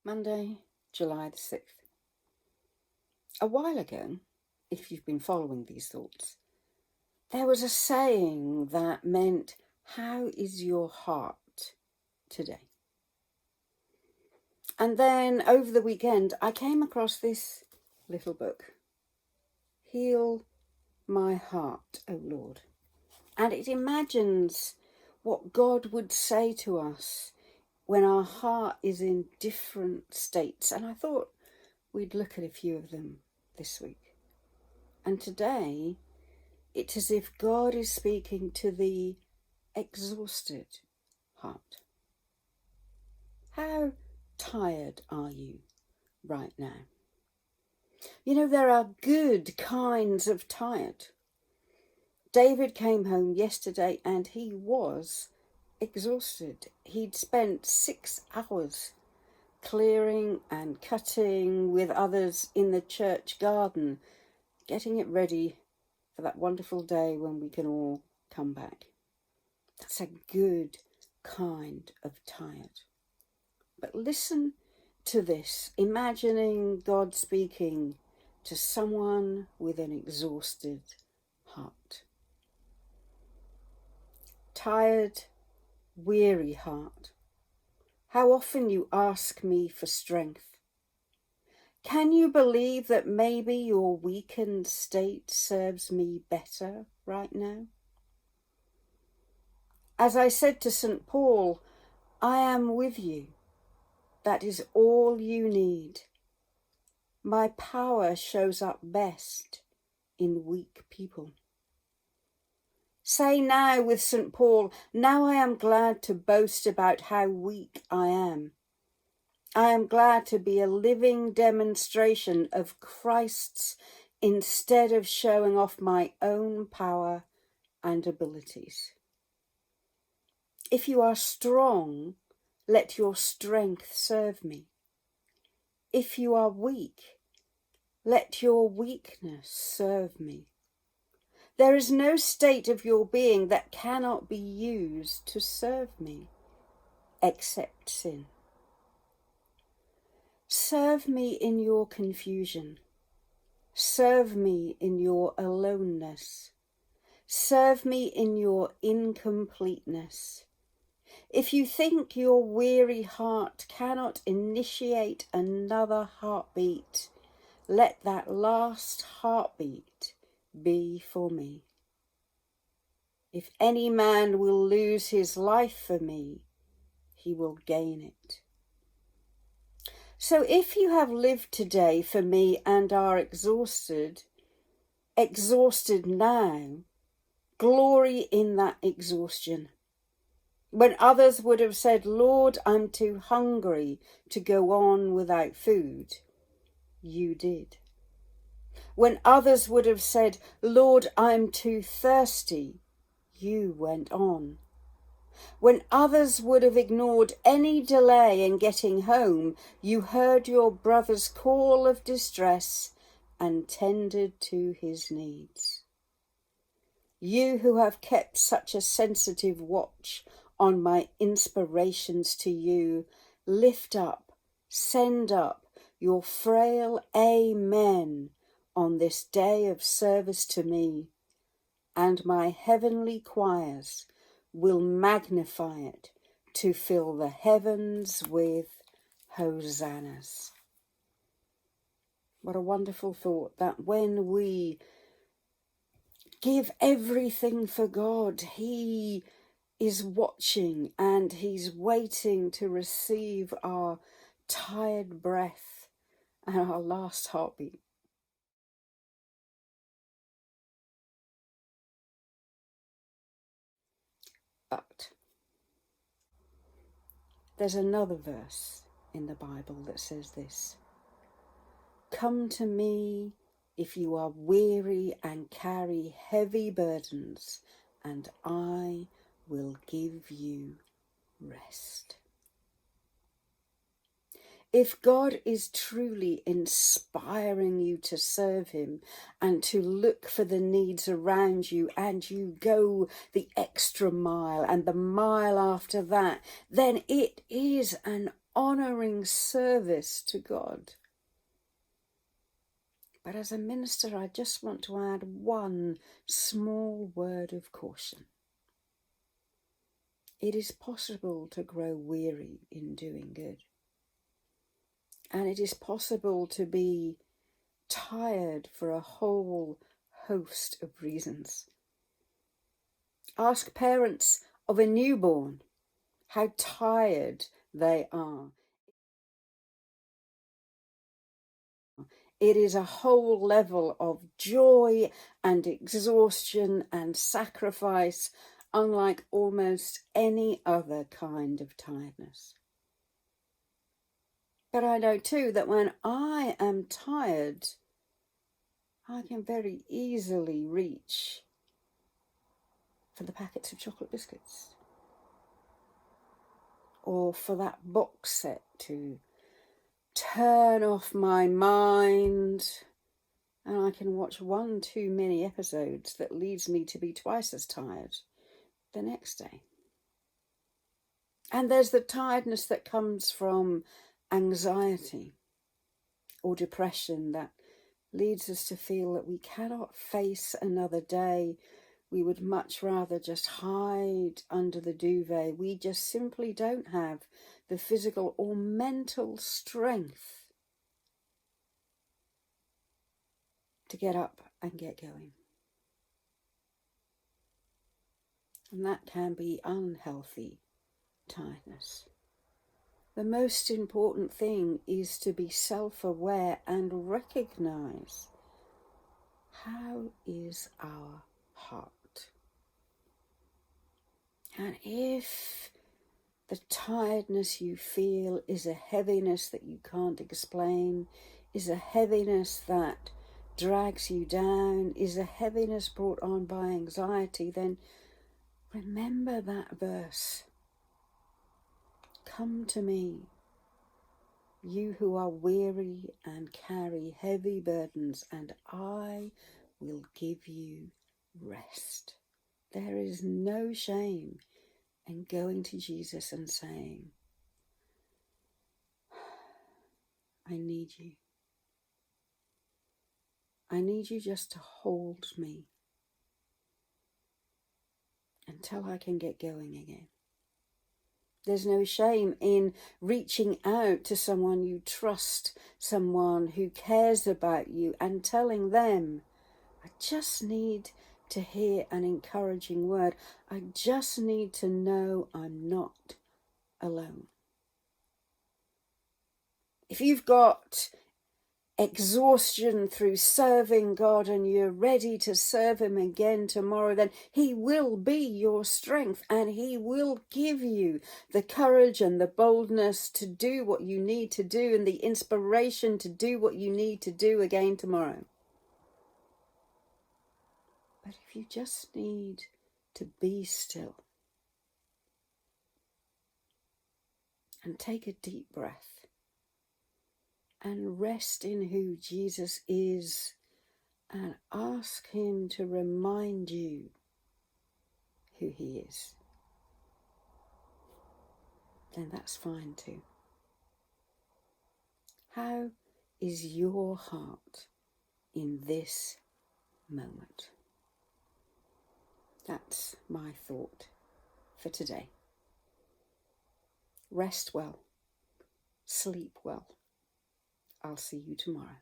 Monday, July the 6th. A while ago, if you've been following these thoughts, there was a saying that meant, "How is your heart today?" And then over the weekend, I came across this little book, Heal My Heart, O Lord. And it imagines what God would say to us when our heart is in different states. And I thought we'd look at a few of them this week. And today, it's as if God is speaking to the exhausted heart. How tired are you right now? You know, there are good kinds of tired. David came home yesterday and he was exhausted. He'd spent 6 hours clearing and cutting with others in the church garden, getting it ready for that wonderful day when we can all come back. That's a good kind of tired. But listen to this, imagining God speaking to someone with an exhausted heart. Tired, weary heart, how often you ask me for strength. Can you believe that maybe your weakened state serves me better right now? As I said to St. Paul, I am with you. That is all you need. My power shows up best in weak people. Say now with St. Paul, now I am glad to boast about how weak I am. I am glad to be a living demonstration of Christ's instead of showing off my own power and abilities. If you are strong, let your strength serve me. If you are weak, let your weakness serve me. There is no state of your being that cannot be used to serve me, except sin. Serve me in your confusion. Serve me in your aloneness. Serve me in your incompleteness. If you think your weary heart cannot initiate another heartbeat, let that last heartbeat be for me. If any man will lose his life for me, he will gain it. So if you have lived today for me and are exhausted now, glory in that exhaustion. When others would have said, Lord, I'm too hungry to go on without food, you did. When others would have said, Lord, I'm too thirsty, you went on. When others would have ignored any delay in getting home, you heard your brother's call of distress and tended to his needs. You who have kept such a sensitive watch on my inspirations to you, lift up, send up your frail amen on this day of service to me, and my heavenly choirs will magnify it to fill the heavens with hosannas. What a wonderful thought that when we give everything for God, He is watching and He's waiting to receive our tired breath and our last heartbeat. But there's another verse in the Bible that says this: Come to me if you are weary and carry heavy burdens, and I will give you rest. If God is truly inspiring you to serve Him and to look for the needs around you, and you go the extra mile and the mile after that, then it is an honouring service to God. But as a minister, I just want to add one small word of caution. It is possible to grow weary in doing good. And it is possible to be tired for a whole host of reasons. Ask parents of a newborn how tired they are. It is a whole level of joy and exhaustion and sacrifice, unlike almost any other kind of tiredness. But I know too that when I am tired, I can very easily reach for the packets of chocolate biscuits, or for that box set to turn off my mind, and I can watch one too many episodes that leads me to be twice as tired the next day. And there's the tiredness that comes from anxiety or depression that leads us to feel that we cannot face another day. We would much rather just hide under the duvet. We just simply don't have the physical or mental strength to get up and get going. And that can be unhealthy tiredness. The most important thing is to be self-aware and recognize, how is our heart? And if the tiredness you feel is a heaviness that you can't explain, is a heaviness that drags you down, is a heaviness brought on by anxiety, then remember that verse. Come to me, you who are weary and carry heavy burdens, and I will give you rest. There is no shame in going to Jesus and saying, I need you. I need you just to hold me until I can get going again. There's no shame in reaching out to someone you trust, someone who cares about you, and telling them, I just need to hear an encouraging word. I just need to know I'm not alone. If you've got exhaustion through serving God and you're ready to serve him again tomorrow, then he will be your strength, and he will give you the courage and the boldness to do what you need to do, and the inspiration to do what you need to do again tomorrow. But if you just need to be still and take a deep breath and rest in who Jesus is, and ask him to remind you who he is, then that's fine too. How is your heart in this moment? That's my thought for today. Rest well, sleep well. I'll see you tomorrow.